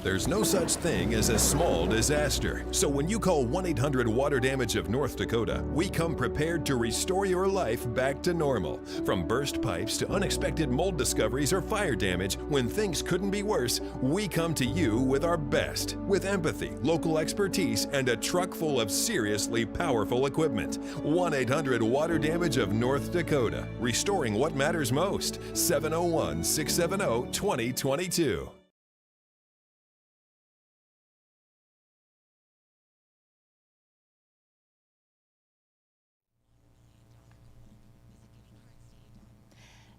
There's no such thing as a small disaster. So when you call 1-800-WATER-DAMAGE of North Dakota, we come prepared to restore your life back to normal. From burst pipes to unexpected mold discoveries or fire damage, when things couldn't be worse, we come to you with our best. With empathy, local expertise, and a truck full of seriously powerful equipment. 1-800-WATER-DAMAGE of North Dakota. Restoring what matters most. 701-670-2022.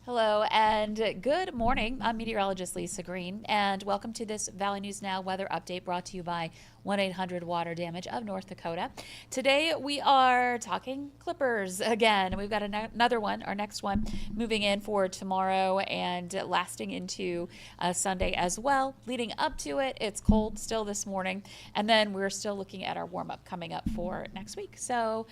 Hello and good morning. I'm meteorologist Lisa Green, and welcome to this Valley News Now weather update brought to you by 1-800-WATER-DAMAGE of North Dakota. Today we are talking clippers again. We've got another one, our next one, moving in for tomorrow and lasting into Sunday as well. Leading up to it, it's cold still this morning, and then we're still looking at our warm-up coming up for next week. So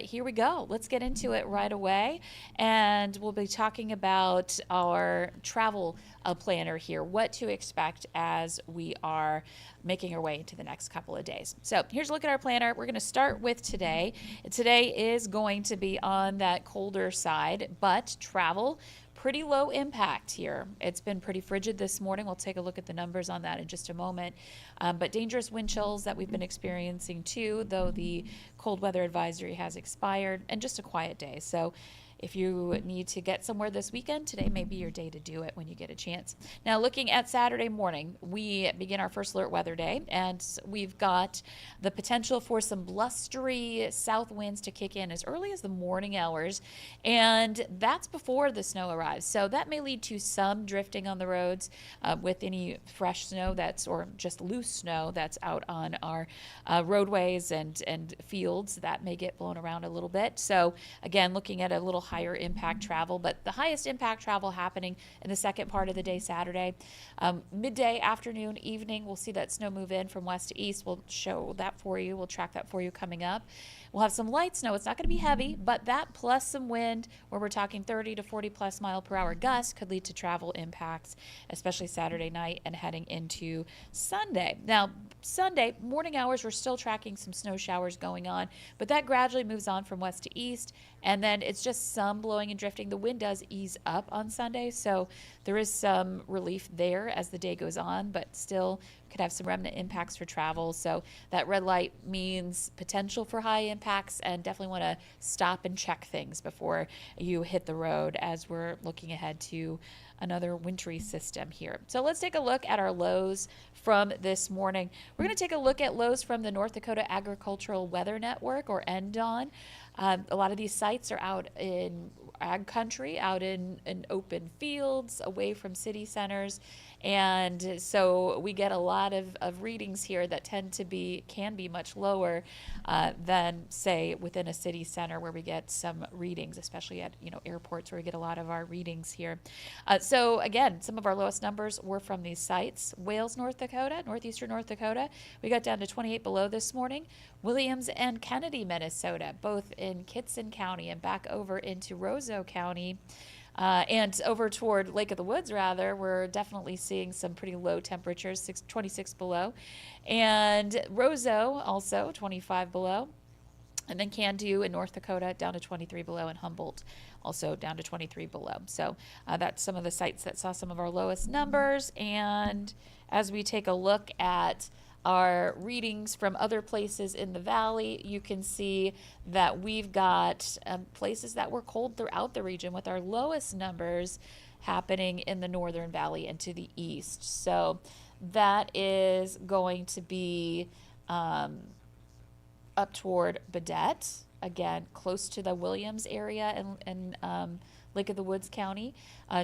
here we go. Let's get into it right away, and we'll be talking about our travel planner here, what to expect as we are making our way into the next couple of days. So here's a look at our planner. We're going to start with today. Today is going to be on that colder side, but travel, pretty low impact here. It's been pretty frigid this morning. We'll take a look at the numbers on that in just a moment. But dangerous wind chills that we've been experiencing too, though the cold weather advisory has expired, and just a quiet day. So if you need to get somewhere this weekend, today may be your day to do it when you get a chance. Now, looking at Saturday morning, we begin our first alert weather day, and we've got the potential for some blustery south winds to kick in as early as the morning hours, and that's before the snow arrives. So that may lead to some drifting on the roads with any fresh snow or just loose snow that's out on our roadways and fields that may get blown around a little bit. So again, looking at a little higher impact travel, but the highest impact travel happening in the second part of the day Saturday. Midday, afternoon, evening, we'll see that snow move in from west to east. We'll show that for you. We'll track that for you coming up. We'll have some light snow. It's not going to be heavy, but that plus some wind, where we're talking 30 to 40 plus mile per hour gusts, could lead to travel impacts, especially Saturday night and heading into Sunday. Now, Sunday morning hours, we're still tracking some snow showers going on, but that gradually moves on from west to east, and then it's just some blowing and drifting. The wind does ease up on Sunday, so there is some relief there as the day goes on, but still could have some remnant impacts for travel. So that red light means potential for high impacts, and definitely want to stop and check things before you hit the road as we're looking ahead to another wintry system here. So let's take a look at our lows from this morning. We're going to take a look at lows from the North Dakota Agricultural Weather Network, or NDON. A lot of these sites are out in ag country, out in open fields, away from city centers. And so we get a lot of readings here that can be much lower than, say, within a city center where we get some readings, especially at airports where we get a lot of our readings here. So again, some of our lowest numbers were from these sites. Wales, North Dakota, northeastern North Dakota, we got down to 28 below this morning. Williams and Kennedy, Minnesota, both in Kitson County and back over into Roseau County. And over toward Lake of the Woods, rather, we're definitely seeing some pretty low temperatures, 26 below. And Roseau, also 25 below. And then Candu in North Dakota down to 23 below, and Humboldt also down to 23 below. So that's some of the sites that saw some of our lowest numbers. And as we take a look at our readings from other places in the valley, you can see that we've got places that were cold throughout the region, with our lowest numbers happening in the northern valley and to the east. So that is going to be up toward Badette, again, close to the Williams area and Lake of the Woods County,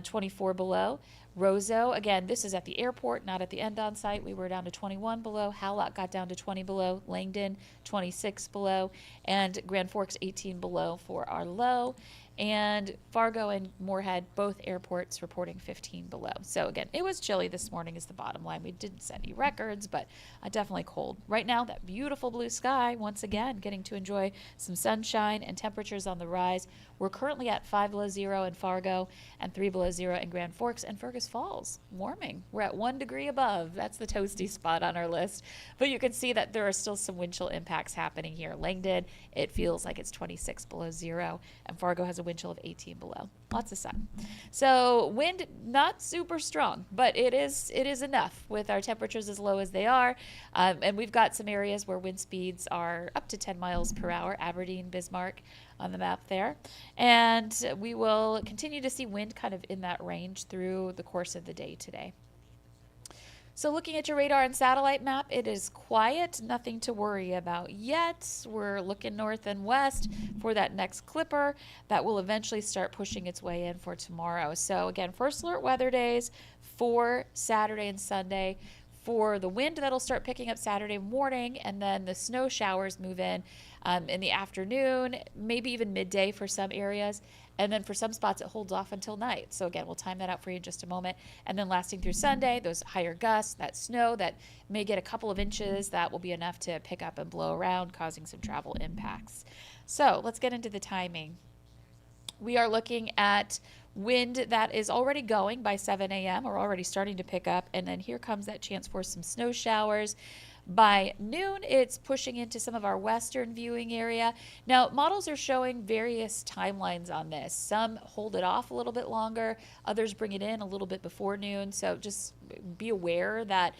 24 below. Roseau, again, this is at the airport, not at the NDON site. We were down to 21 below. Howlett got down to 20 below. Langdon, 26 below. And Grand Forks, 18 below for our low. and Fargo and Moorhead, both airports reporting 15 below. So again, it was chilly this morning is the bottom line. We didn't set any records, but definitely cold. Right now, that beautiful blue sky, once again, getting to enjoy some sunshine and temperatures on the rise. We're currently at 5 below zero in Fargo and 3 below zero in Grand Forks and Fergus Falls. Warming. We're at 1 degree above. That's the toasty spot on our list. But you can see that there are still some wind chill impacts happening here. Langdon, it feels like it's 26 below zero, and Fargo has a wind chill of 18 below. Lots of sun. So wind not super strong, but it is enough with our temperatures as low as they are. And we've got some areas where wind speeds are up to 10 miles per hour, Aberdeen, Bismarck on the map there. And we will continue to see wind kind of in that range through the course of the day today. So looking at your radar and satellite map, it is quiet, nothing to worry about yet. We're looking north and west for that next clipper that will eventually start pushing its way in for tomorrow. So again, first alert weather days for Saturday and Sunday. For the wind, that'll start picking up Saturday morning, and then the snow showers move in the afternoon, maybe even midday for some areas. And then for some spots, it holds off until night. So again, we'll time that out for you in just a moment. And then lasting through Sunday, those higher gusts, that snow that may get a couple of inches, that will be enough to pick up and blow around, causing some travel impacts. So let's get into the timing. We are looking at wind that is already going by 7 a.m. or already starting to pick up. And then here comes that chance for some snow showers. By noon, it's pushing into some of our western viewing area. Now, models are showing various timelines on this. Some hold it off a little bit longer. Others bring it in a little bit before noon. So just be aware that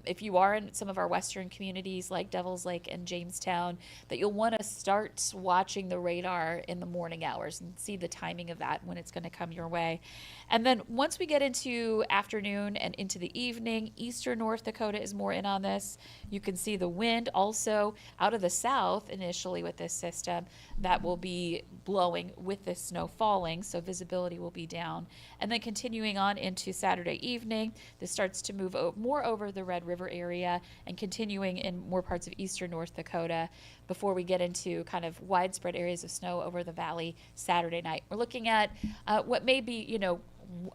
if you are in some of our western communities like Devils Lake and Jamestown, that you'll want to start watching the radar in the morning hours and see the timing of that when it's going to come your way. And then once we get into afternoon and into the evening, eastern North Dakota is more in on this. You can see the wind also out of the south initially with this system that will be blowing with this snow falling, so visibility will be down. And then continuing on into Saturday evening, this starts to move more over the Red River area and continuing in more parts of eastern North Dakota before we get into kind of widespread areas of snow over the valley Saturday night. We're looking at what may be,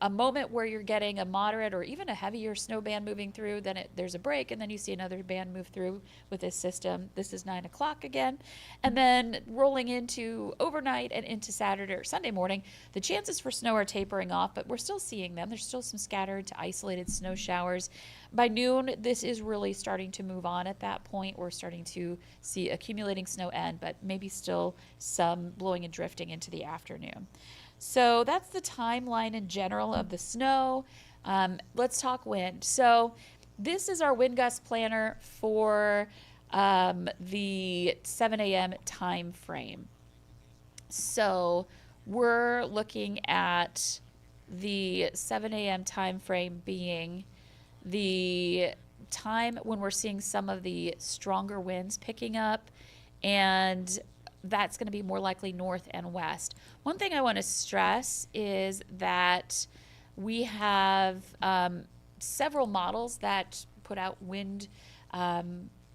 a moment where you're getting a moderate or even a heavier snow band moving through, then there's a break, and then you see another band move through with this system. This is 9 o'clock again. And then rolling into overnight and into Saturday or Sunday morning, the chances for snow are tapering off, but we're still seeing them. There's still some scattered to isolated snow showers. By noon, this is really starting to move on at that point. We're starting to see accumulating snow end, but maybe still some blowing and drifting into the afternoon. So that's the timeline in general of the snow. Let's talk wind. So this is our wind gust planner for the 7 a.m. time frame. So we're looking at the 7 a.m. time frame being the time when we're seeing some of the stronger winds picking up, and that's going to be more likely north and west. One thing I want to stress is that we have several models that put out wind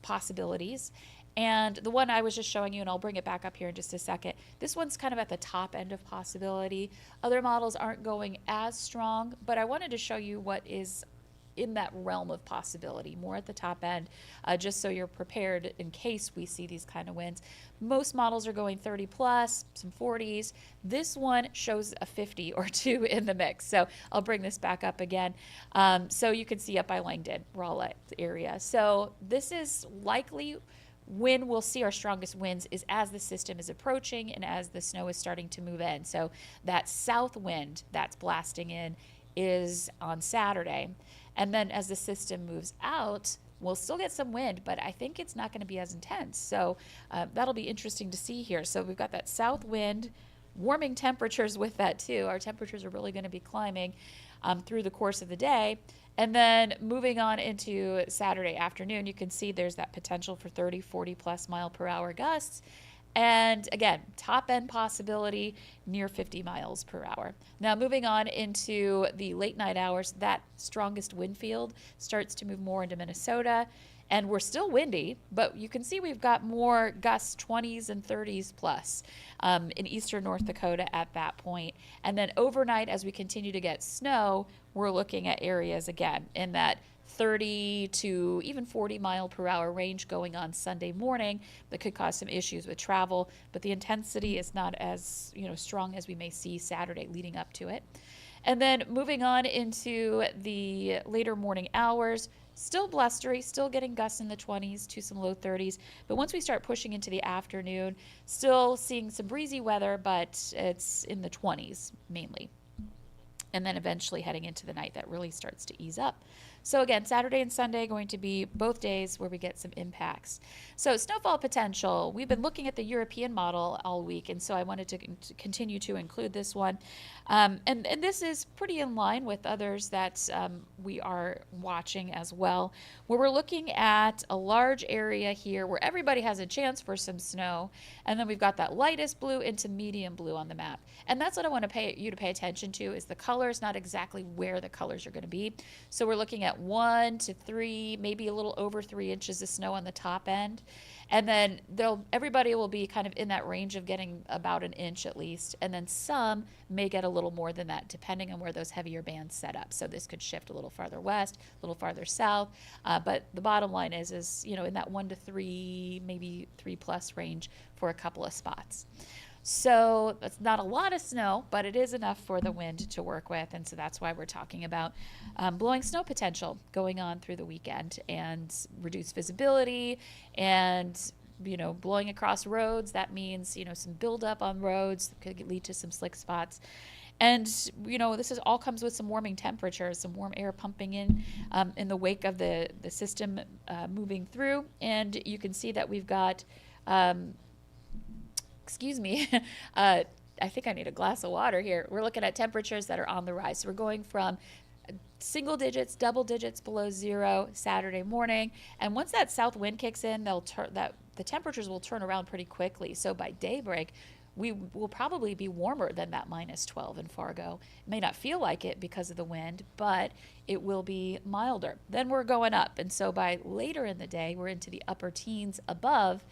possibilities. And the one I was just showing you, and I'll bring it back up here in just a second, this one's kind of at the top end of possibility. Other models aren't going as strong, but I wanted to show you what is in that realm of possibility, more at the top end, just so you're prepared in case we see these kind of winds. Most models are going 30 plus, some 40s. This one shows a 50 or 2 in the mix. So I'll bring this back up again. So you can see up by Langdon, Raleigh area. So this is likely when we'll see our strongest winds is as the system is approaching and as the snow is starting to move in. So that south wind that's blasting in is on Saturday. And then as the system moves out, we'll still get some wind, but I think it's not going to be as intense. So that'll be interesting to see here. So we've got that south wind, warming temperatures with that too. Our temperatures are really going to be climbing through the course of the day. And then moving on into Saturday afternoon, you can see there's that potential for 30, 40 plus mile per hour gusts. And again, top end possibility near 50 miles per hour. Now moving on into the late night hours, that strongest wind field starts to move more into Minnesota and we're still windy, but you can see we've got more gusts 20s and 30s plus in eastern North Dakota at that point. And then overnight, as we continue to get snow, we're looking at areas again in that 30 to even 40 mile per hour range going on Sunday morning that could cause some issues with travel, but the intensity is not as strong as we may see Saturday leading up to it. And then moving on into the later morning hours, still blustery, still getting gusts in the 20s to some low 30s. But once we start pushing into the afternoon, still seeing some breezy weather, but it's in the 20s mainly. And then eventually heading into the night, that really starts to ease up. So again, Saturday and Sunday going to be both days where we get some impacts. So snowfall potential, we've been looking at the European model all week, and so I wanted to continue to include this one. And this is pretty in line with others that we are watching as well, where we're looking at a large area here where everybody has a chance for some snow, and then we've got that lightest blue into medium blue on the map. And that's what I want you to pay attention to, is the colors, not exactly where the colors are going to be. So we're looking at 1 to 3, maybe a little over 3 inches of snow on the top end. And then everybody will be kind of in that range of getting about an inch at least. And then some may get a little more than that, depending on where those heavier bands set up. So this could shift a little farther west, a little farther south. But the bottom line is in that 1 to 3, maybe 3+ range for a couple of spots. So that's not a lot of snow, but it is enough for the wind to work with. And so that's why we're talking about blowing snow potential going on through the weekend, and reduced visibility and blowing across roads. That means some buildup on roads that could lead to some slick spots. And this all comes with some warming temperatures, some warm air pumping in the wake of the system moving through. And you can see that we've got excuse me, I think I need a glass of water here. We're looking at temperatures that are on the rise. So we're going from single digits, double digits below zero Saturday morning. And once that south wind kicks in, the temperatures will turn around pretty quickly. So by daybreak, we will probably be warmer than that -12 in Fargo. It may not feel like it because of the wind, but it will be milder. Then we're going up. And so by later in the day, we're into the upper teens above.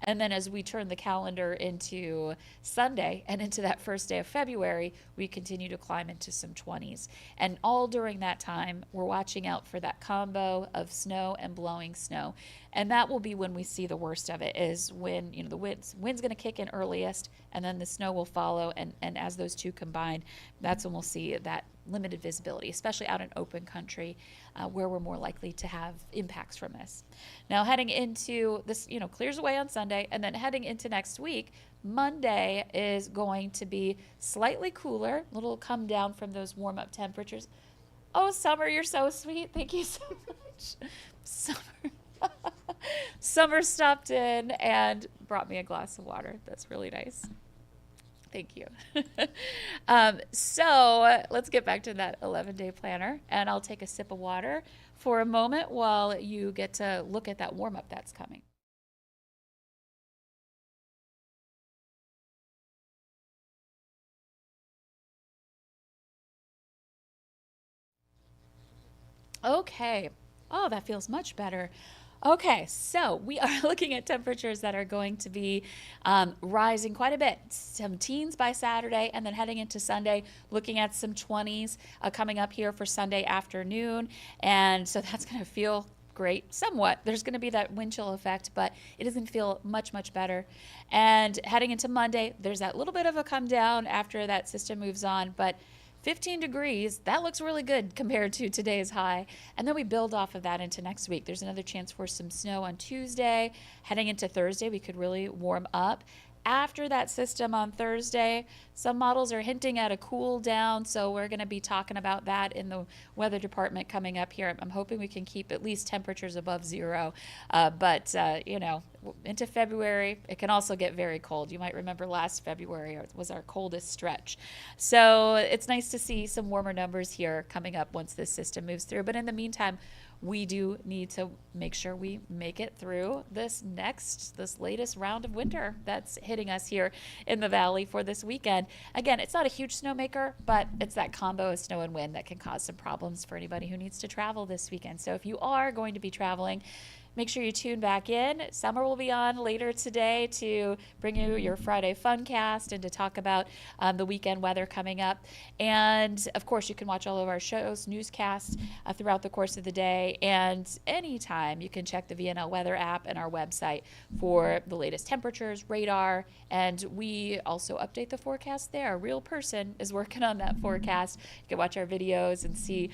And then as we turn the calendar into Sunday and into that first day of February, we continue to climb into some 20s. And all during that time, we're watching out for that combo of snow and blowing snow. And that will be when we see the worst of it, is when the wind's going to kick in earliest, and then the snow will follow. And as those two combine, that's when we'll see that limited visibility, especially out in open country where we're more likely to have impacts from this. Now heading into this, clears away on Sunday, and then heading into next week, Monday is going to be slightly cooler, a little come down from those warm up temperatures. Oh, Summer, you're so sweet. Thank you so much. Summer stopped in and brought me a glass of water. That's really nice. Thank you. So let's get back to that 11-day planner, and I'll take a sip of water for a moment while you get to look at that warm-up that's coming. Okay. Oh, that feels much better. Okay, so we are looking at temperatures that are going to be rising quite a bit. Some teens by Saturday, and then heading into Sunday, looking at some 20s coming up here for Sunday afternoon. And so that's going to feel great somewhat. There's going to be that wind chill effect, but it doesn't feel much, much better. And heading into Monday, there's that little bit of a come down after that system moves on, but 15 degrees, that looks really good compared to today's high. And then we build off of that into next week. There's another chance for some snow on Tuesday. Heading into Thursday, we could really warm up. After that system on Thursday, some models are hinting at a cool down, so we're going to be talking about that in the weather department coming up here. I'm hoping we can keep at least temperatures above zero, but into February, it can also get very cold. You might remember last February was our coldest stretch. So it's nice to see some warmer numbers here coming up once this system moves through. But in the meantime, we do need to make sure we make it through this latest round of winter that's hitting us here in the valley for this weekend. Again, it's not a huge snowmaker, but it's that combo of snow and wind that can cause some problems for anybody who needs to travel this weekend. So if you are going to be traveling, Make sure you tune back in. Summer will be on later today to bring you your Friday Funcast and to talk about the weekend weather coming up. And of course, you can watch all of our shows, newscasts throughout the course of the day. And anytime you can check the VNL Weather app and our website for the latest temperatures, radar, and we also update the forecast there. A real person is working on that forecast. You can watch our videos and see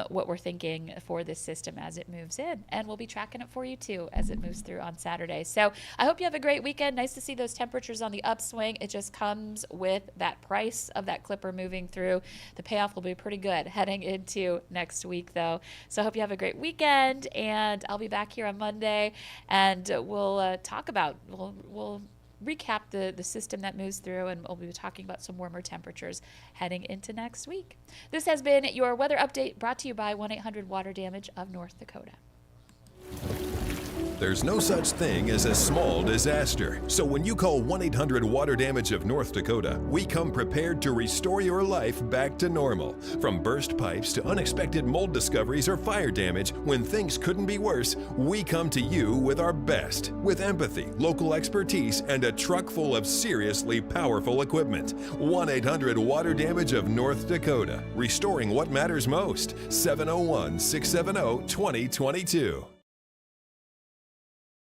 what we're thinking for this system as it moves in. And we'll be tracking it for you too as it moves through on Saturday. So I hope you have a great weekend. Nice to see those temperatures on the upswing. It just comes with that price of that clipper moving through. The payoff will be pretty good heading into next week though. So I hope you have a great weekend, and I'll be back here on Monday, and we'll talk about, we'll recap the system that moves through, and we'll be talking about some warmer temperatures heading into next week. This has been your weather update brought to you by 1-800 Water Damage of North Dakota. There's no such thing as a small disaster. So when you call 1-800 Water Damage of North Dakota, we come prepared to restore your life back to normal. From burst pipes to unexpected mold discoveries or fire damage, when things couldn't be worse, we come to you with our best. With empathy, local expertise, and a truck full of seriously powerful equipment. 1-800 Water Damage of North Dakota. Restoring what matters most. 701-670-2022.